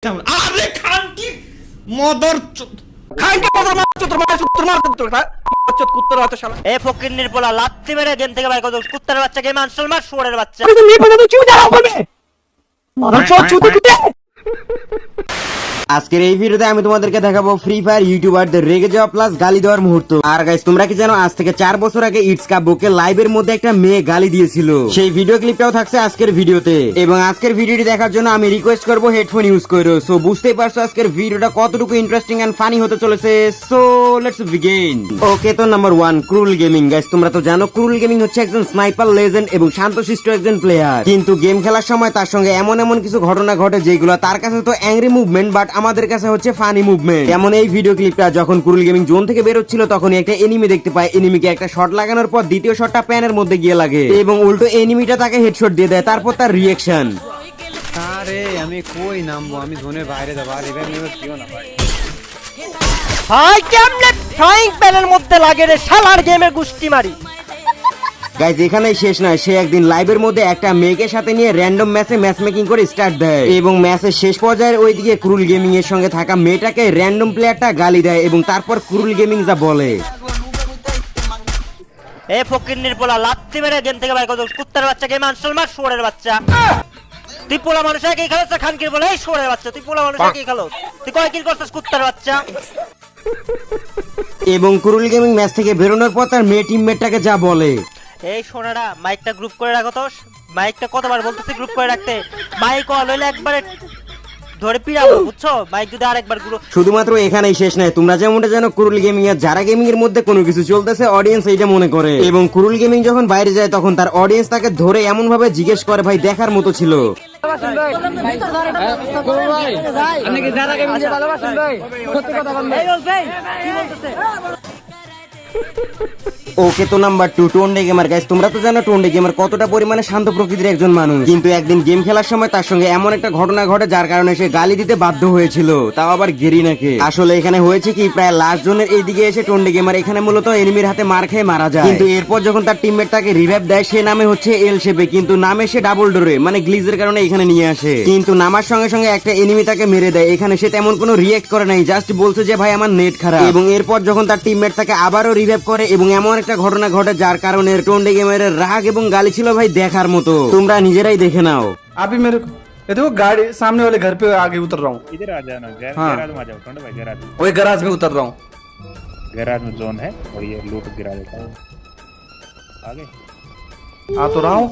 আরে খান কি মদর খান কি মদর মার কুত্তার বাচ্চা শালা এ ফকিন্নির পোলা লাত্তি মেরে গেম থেকে বাইর করে দাও কুত্তার বাচ্চা গেম আনসল মার শুয়োরের বাচ্চা তুমি নিয়ে পড়ে কি দাও করবে মদর চোদ চুদি কুত্তে। আজকের এই ভিডিওতে আমি তোমাদেরকে দেখাবো ফ্রি ফায়ার ইউটিউবারদের রেগে যাওয়া প্লাস গালি দেওয়ার মুহূর্ত। আর গাইস তোমরা কি জানো আজ থেকে 4 বছর আগে ইটস কাব্যকে লাইভের মধ্যে একটা মেয়ে গালি দিয়েছিল, সেই ভিডিও ক্লিপটাও থাকছে আজকের ভিডিওতে। এবং আজকের ভিডিওটি দেখার জন্য আমি রিকোয়েস্ট করবো হেডফোন ইউজ করো। সো বুঝতেই পারছো আজকের ভিডিওটা কতটুকু ইন্টারেস্টিং এন্ড ফানি হতে চলেছে। So let's begin. ওকে, তো নাম্বার 1 ক্রুল গেমিং। গাইস তোমরা তো জানো ক্রুল গেমিং হচ্ছে একজন স্নাইপার লেজেন্ড এবং শান্তশিষ্ট একজন প্লেয়ার, কিন্তু গেম খেলার সময় তার সঙ্গে এমন কিছু ঘটনা ঘটে যেগুলো তার কাছে তো অ্যাংরি মুভমেন্ট, বাট আমাদের কাছে হচ্ছে ফানি মুভমেন্ট। যেমন এই ভিডিও ক্লিপটা যখন ক্রুল গেমিং জোন থেকে বের হচ্ছিল তখন একটা এনিমি দেখতে পায়, এনিমিকে একটা শট লাগানোর পর দ্বিতীয় শটটা প্যানের মধ্যে গিয়ে লাগে এবং উল্টো এনিমিটা তাকে হেডশট দিয়ে দেয়। তারপর তার রিঅ্যাকশন, আরে আমি কই নামবো, আমি জোনের বাইরে যাবো। আর ইভেন্ট নিউজ দিও না ভাই। ভাই কেমনে ফ্রাইং প্যানের মধ্যে লাগে রে শালার গেমে গুষ্টি মারি। গাইজ এখানেই শেষ নয়, সে একদিন লাইভের মধ্যে একটা মেয়েকে সাথে নিয়ে র্যান্ডম ম্যাচে ম্যাচ মেকিং করে স্টার্ট দেয় এবং ম্যাচের শেষ পর্যায়ের ওইদিকে ক্রুল গেমিং এর সঙ্গে থাকা মেয়েটাকে র্যান্ডম প্লেয়ারটা গালি দেয় এবং তারপর ক্রুল গেমিং যা বলে, এ ফকিন্নির পোলা লাত্তি মেরে গেম থেকে বাইর করে দাও কুত্তার বাচ্চা গেম আনসল মার শুয়োরের বাচ্চা। তুই পোলা মানুষ একই খেলোস খানকির বলে এই শুয়োরের বাচ্চা, তুই পোলা মানুষ একই খেলোস, তুই কয় কিল করছিস কুত্তার বাচ্চা। এবং ক্রুল গেমিং ম্যাচ থেকে বেরোনোর পর তার মেয়ে টিমমেটটাকে যা বলে, এই সোনারা মাইকটা গ্রুপ করে রাখো তো, মাইকটা কতবার বলতেছি গ্রুপ করে রাখতে, মাইক অল হইলে একবারে ধরে পিড়াবো বুঝছো, মাইক যদি আরেকবার গ্রুপ। শুধুমাত্র এখানেই শেষ নয়, তোমরা যেমনটা জানো ক্রুল গেমিং এর যারা গেমিং এর মধ্যে কোনো কিছু চলতেছে অডিয়েন্স এইটা মনে করে এবং ক্রুল গেমিং যখন বাইরে যায় তখন তার অডিয়েন্স তাকে ধরে এমন ভাবে জিজ্ঞেস করে, ভাই দেখার মতো ছিল। ওকে, তো নাম্বার 2 টোন্ডে গেমার। গাইস তোমরা তো জানো টোন্ডে গেমার কতটা পরিমাণে শান্ত প্রকৃতির একজন মানুষ, কিন্তু একদিন গেম খেলার সময় তার সঙ্গে এমন একটা ঘটনা ঘটে যার কারণে সে গালি দিতে বাধ্য হয়েছিল, তাও আবার গেরিনাকে। আসলে এখানে হয়েছে কি, প্রায় লাস্ট জোনের এইদিকে এসে টোন্ডে গেমার এখানে মূলত এনিমির হাতে মার খেয়ে মারা যায়, কিন্তু এরপর যখন তার টিমমেট তাকে রিভাইভ দেয় সে নামে হচ্ছে এল শেপে, কিন্তু নামে সে ডাবল ডোরে মানে গ্লিজের কারণে এখানে নিয়ে আসে, কিন্তু নামার সঙ্গে সঙ্গে একটা এনিমি তাকে মেরে দেয়। এখানে সে তেমন কোনো রিয়েক্ট করে নাই, জাস্ট বলছে যে ভাই আমার নেট খারাপ। এবং এরপর যখন তার টিমমেট তাকে আবারও রিভাইভ করে এবং এমন একটা ঘটনা ঘটে যার কারণে টোন্ডে গেমের রাগ এবং গালি ছিল ভাই দেখার মতো, তোমরা নিজেরাই দেখে নাও। अभी मेरे को ये देखो गाड़ी सामने वाले घर पे आगे उतर रहा हूँ। इधर आ जाना हाँ। गैराज में आ जाओ टोंडे भाई गैराज में। वही गैराज में उतर रहा हूँ। गैराज में जोन है और ये लूट गिरा देता है आगे। आ तो रहा हूँ।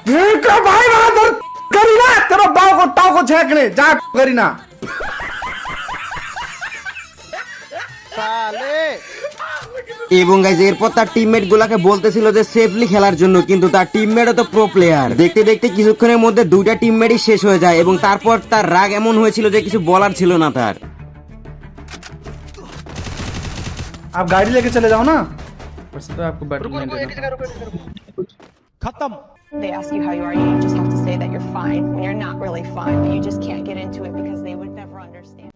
देखो भाई वहां पर करीना तेरा बाव को टाव को छेकने जा करीना। এবং গাইজ এরপর তার টিমমেট গুলাকে বলতেছিল যে সেফলি খেলার জন্য, কিন্তু তার টিমমেটও তো প্রো প্লেয়ার। দেখতে দেখতে কিছুক্ষণের মধ্যে দুইটা টিমমেটই শেষ হয়ে যায় এবং তারপর তার রাগ এমন হয়েছিল যে কিছু বলার ছিল না তার। आप गाड़ी लेके चले जाओ ना। आपको बैटरी नहीं देना। They ask you how you are, you just have to say that you're fine when you're not really fine, but you just can't get into it because they would never understand.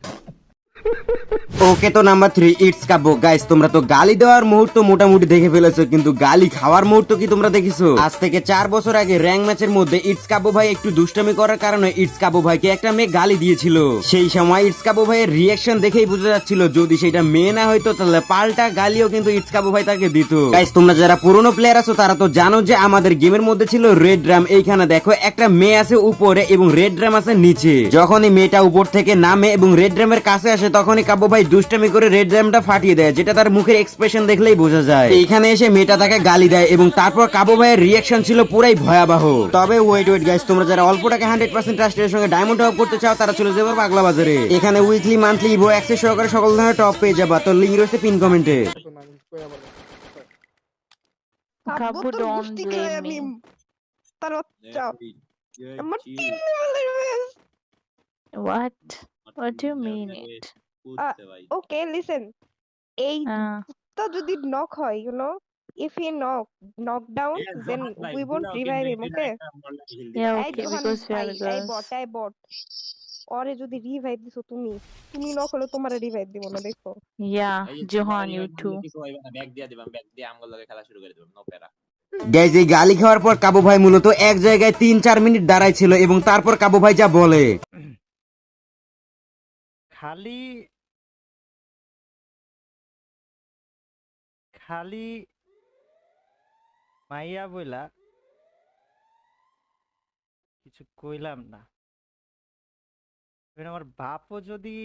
ওকে, তো number 3 it's Kabya. Guys তোমরা তো গালি দেওয়ার মুহূর্ত মোটামুটি দেখে ফেলেছো, কিন্তু গালি খাওয়ার মুহূর্ত কি তোমরা দেখেছো? আজ থেকে 4 বছর আগে র্যাঙ্ক ম্যাচের মধ্যে ইটস কাব্য ভাই একটু দুষ্টামি করার কারণে ইটস কাব্য ভাইকে একটা মেয়ে গালি দিয়েছিল। সেই সময় ইটস কাব্য ভাইয়ের রিঅ্যাকশন দেখেই বোঝা যাচ্ছিল যদি সেটা মেয়ে না হয়তো তাহলে পাল্টা গালিও কিন্তু ইটস কাব্য ভাই তাকে দিত। গাইস তোমরা যারা পুরনো প্লেয়ার আছো তারা তো জানো যে আমাদের গেমের মধ্যে ছিল রেড ড্রাম। এইখানে দেখো একটা মেয়ে আছে উপরে এবং রেড ড্রাম আছে নিচে। যখনই মেয়েটা উপর থেকে নামে এবং রেড ড্রামের কাছে আসে তখনই কাব্য ভাই দুষ্টামি করে রেড ড্রামটা ফাটিয়ে দেয়, যেটা তার মুখের এক্সপ্রেশন দেখলেই বোঝা যায়। এইখানে এসে মেয়েটা তাকে গালি দেয় এবং তারপর কাব্য ভাইয়ের রিঅ্যাকশন ছিল পুরাই ভয়াবহ। তবে ওয়েট গাইস, তোমরা যারা অল্প টাকা 100% ট্রাস্টের সঙ্গে ডায়মন্ড টপ করতে চাও তারা চলে যাবে পাগলা বাজারে। এখানে উইকলি মান্থলি ইভো অ্যাক্সেস সহকারে সকল ধরনের টপ পেয়ে যাবা, তো লিংক রয়েছে পিন কমেন্টে। Kabu, don't blame me. What? What do you mean it? Okay, listen. এই তো যদি knock হয়, you know, if he knock down, then we won't revive him, okay? Yeah, এই okay, Johan, because we are এই girls. bot. ওরে যদি revive দিছো তুমি knock হলে তোমারে রিভাইভ দিব না, দেখো। Yeah, Johan, you too. Guys এই গালি খাওয়ার পর কাবু ভাই মূলত এক জায়গায় 3-4 মিনিট দাঁড়ায় ছিল এবং তারপর কাবু ভাই যা বলে খালি খালি মাইয়া বইলা কিছু কইলাম না। আমার বাপও যদি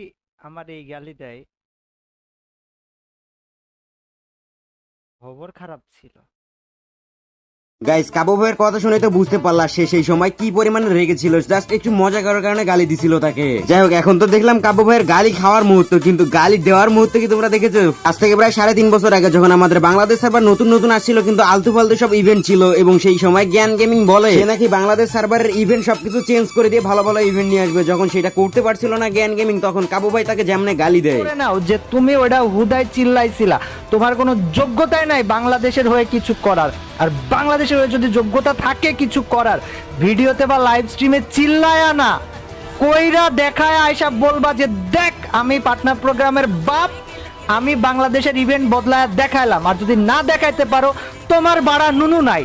আমার এই গালি দেয়, খবর খারাপ ছিল। গাইস কাবু ভাইয়ের কথা শুনে তো বুঝতে পারলা সে সেই সময় কি পরিমাণে রেগেছিল, জাস্ট একটু মজা করার কারণে গালি দিছিল তাকে। যাই হোক, এখন তো দেখলাম কাবু ভাইয়ের গালি খাওয়ার মুহূর্ত, কিন্তু গালি দেওয়ার মুহূর্ত কি তোমরা দেখেছো? আজ থেকে প্রায় 3.5 বছর আগে যখন আমাদের বাংলাদেশ সার্ভার নতুন নতুন আসছিল, কিন্তু আলতু ফালতু সব ইভেন্ট ছিল, এবং সেই সময় জ্ঞান গেমিং বলে সে নাকি বাংলাদেশ সার্ভারের ইভেন্ট সবকিছু চেঞ্জ করে দিয়ে ভালো ভালো ইভেন্ট নিয়ে আসবে। যখন সেটা করতে পারছিল না জ্ঞান গেমিং, তখন কাবু ভাই তাকে যেমনে গালি দেয়। নাও যে তুমি ওটা হুদায় চিল্লাইছিলা, তোমার কোনো যোগ্যতাই নাই বাংলাদেশের হয়ে কিছু করার। আর বাংলাদেশের হয়ে যদি যোগ্যতা থাকে কিছু করার, ভিডিওতে বা লাইভ স্ট্রিমে চিল্লায়া না, কইরা দেখায় আয়সা বলবা যে দেখ আমি পার্টনার প্রোগ্রামের বাপ, আমি বাংলাদেশের ইভেন্ট বদলায় দেখাইলাম। আর যদি না দেখাইতে পারো, তোমার বাড়া নুনু নাই।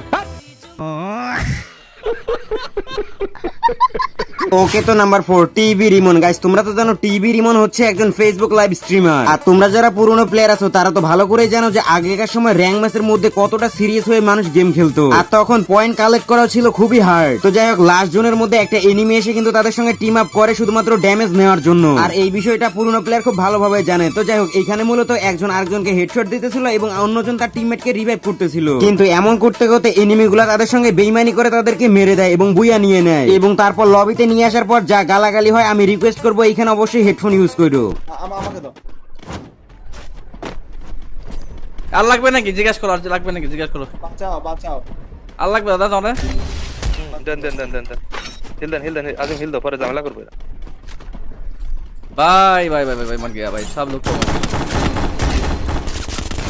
ওকে তো নাম্বার 4 টিভি রিমন। গাইস তোমরা তো জানো টিভি রিমন হচ্ছে একজন ফেসবুক লাইভ স্ট্রিমার। আর তোমরা যারা পুরনো প্লেয়ার আছো তারা তো ভালো করে জানো যে আগেকার সময় র্যাঙ্ক ম্যাচের মধ্যে কতটা সিরিয়াস হয়ে মানুষ গেম খেলতো, আর তখন পয়েন্ট কালেক্ট করা ছিল খুবই হার্ড। তো যাই হোক, লাস্ট জোনের মধ্যে একটা এনিমি এসে কিন্তু তাদের সঙ্গে টিম আপ করে শুধুমাত্র ড্যামেজ নেওয়ার জন্য, আর এই বিষয়টা পুরনো প্লেয়ার খুব ভালোভাবে জানে। তো যাই হোক, এখানে মূলত একজন আরেকজনকে হেডশট দিতেছিল এবং অন্যজন তার টিমমেটকে রিভাইভ করতেছিল, কিন্তু এমন করতে করতে এনিমিগুলো তাদের সঙ্গে বেইমানি করে তাদেরকে মেরে দেয় এবং বুইয়া নিয়ে নেয়। এবং তারপর লবিতে নিয়ে আসার পর যা গালাগালি হয়, আমি রিকোয়েস্ট করবো এখানে অবশ্যই হেডফোন ইউজ করো। আমাকে দাও। আর লাগবে নাকি জিজ্ঞেস করো, আর লাগবে নাকি জিজ্ঞেস করো। বাঁচাও বাঁচাও। আর লাগবে দাদা তোরে? দেন দেন দেন দেন হিল দেন আজম হিল দাও, পরে ঝামেলা করবে। ভাই ভাই ভাই ভাই মন গয়া ভাই, সব লোক তো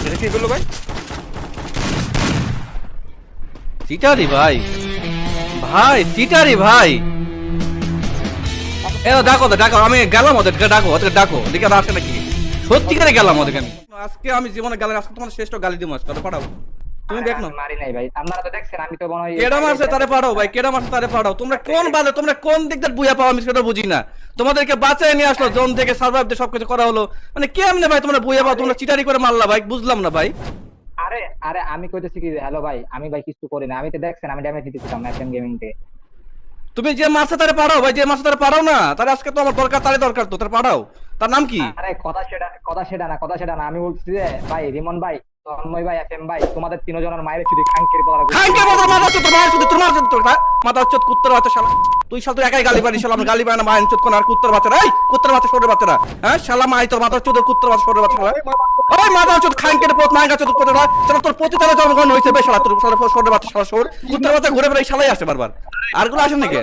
এটা কি করলো ভাই? চিটারি ভাই, ভাই চিটারি ভাই। এ ডাকো ডাকো, আমি গেলাম ওদেরকে, ডাকো ওদেরকে ডাকো, দেখে আর আসে নাকি। সত্যি করে গেলাম ওদেরকে আমি। আজকে আমি জীবনে গালি, আজকে তোমার শ্রেষ্ঠ গালি দিব আজকে। পাঠাও তুমি, দেখ না মারি নাই ভাই, আপনারা তো দেখছেন আমি তো মনে হয় কেডা মারছে তারে পাঠাও ভাই, কেডা মারছে তারে পাঠাও। তোমরা কোন বালে, তোমরা কোন দিক দিয়ে বুয়া পাও আমি সেটা বুঝি না। তোমাদেরকে বাঁচায় নিয়ে আসলো জোন থেকে, সার্ভাইভ দিয়ে সবকিছু করা হলো, মানে কেমনে ভাই তোমরা বুয়া পাও? তোমরা চিটারি করে মারলা ভাই, বুঝলাম না ভাই। আরে আরে আমি কইতেছি কি, হ্যালো ভাই, আমি ভাই কিছু করি না, আমি তো দেখছেন আমি ড্যামেজ দিতেছিলাম এফএম গেমিং তে। তুমি যে মারছে তারে পাঠাও ভাই, যে মারছে তারে পাঠাও না, তারে আজকে তো আমার দরকার, তারে দরকার তো, তারে পাঠাও। তার নাম কি? আরে কথা সেটা না, আমি বলছি যে ভাই রিমন ভাই, তন্ময় ভাই, এফএম ভাই, তোমাদের তিনজনের মায়ের চুরি খাঙ্কের বলা খাঙ্কের বলা মাথা চুদ, মায়ের চুদ, তোর মায়ের চুদ, তোর মাথা চুদ, কুত্তার বাচ্চা শালা। তুই শালা তুই একাই গালি পারিস, শালা গালি পায় না মায়ের চুদ কোন, আর কুত্তার বাচ্চা, এই কুত্তার বাচ্চা সরের বাচ্চারা, হ্যাঁ শালা মাই তোর মাথা চুদ, কুত্তার বাচ্চা সরের বাচ্চা। ওই মাথা চুদ খাঙ্কের পথ মায়ের চুদ কোথায় হয়? শালা তোর প্রতিতালে জন্মগ্রহণ হয়েছে বে, শালা তোর শালা সরের বাচ্চা, শালা সর কুত্তার বাচ্চা ঘুরে বেড়াই, শালাই আসে বারবার। আরগুলো আসেন নাকি?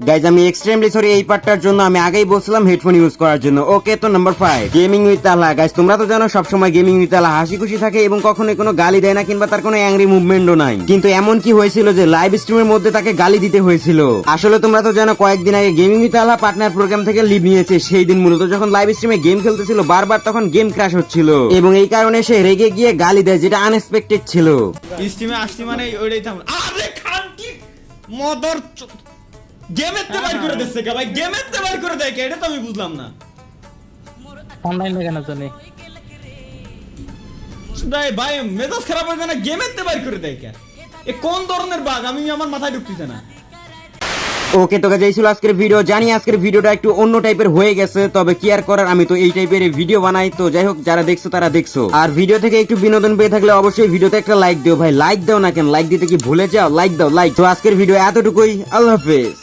গাইজ আমি এক্সট্রিমলি সরি এই পার্টটার জন্য, আমি আগেই বলছিলাম হেডফোন ইউজ করার জন্য। ওকে তো নাম্বার 5 গেমিং উইথ আলা। গাইজ তোমরা তো জানো সবসময় গেমিং উইথ আলা হাসি খুশি থাকে এবং কখনোই কোনো গালি দেয় না, কিংবা তার কোনো অ্যাংরি মুভমেন্টও নাই। কিন্তু এমন কি হয়েছিল যে লাইভ স্ট্রিমের মধ্যে তাকে গালি দিতে হয়েছিল। আসলে তোমরা তো জানো কয়েকদিন আগে গেমিং উইথ আলা পার্টনার প্রোগ্রাম থেকে লিভ নিয়েছে। সেই দিন মূলত যখন লাইভ স্ট্রিমে গেম খেলতেছিল বারবার তখন গেম ক্র্যাশ হচ্ছিল, এবং এই কারণে সে রেগে গিয়ে গালি দেয়, যেটা আনএক্সপেক্টেড ছিল। স্ট্রিমে আসছি মানে ওইটাই থাম। আরে খানকি মদর গেমের তে বাইর করে দিচ্ছে কে ভাই, গেমের তে বাইর করে দেয় কে? এটা তো আমি বুঝলাম না। অনলাইন কেন জানি ভাই ভাই মেজাজ খারাপ হয়ে যায় না, গেমের তে বাইর করে দেয় কে? এ কোন ধরনের বাগ আমি আমার মাথায় ঢুকতেছে না। ওকে তো গাইস, এই ছিল আজকের ভিডিও। জানি আজকের ভিডিওটা একটু অন্য টাইপের হয়ে গেছে, তবে কি আর করার, আমি তো এই টাইপের ভিডিও বানাই। তো যাই হোক, যারা দেখছো তারা দেখছো, আর ভিডিও থেকে একটু বিনোদন পেয়ে থাকলে অবশ্যই ভিডিওতে একটা লাইক দিও ভাই। লাইক দাও না কেন? লাইক দিতে কি ভুলে যাও? লাইক দাও, লাইক। তো আজকের ভিডিও এতটুকুই, আল্লাহ হাফেজ।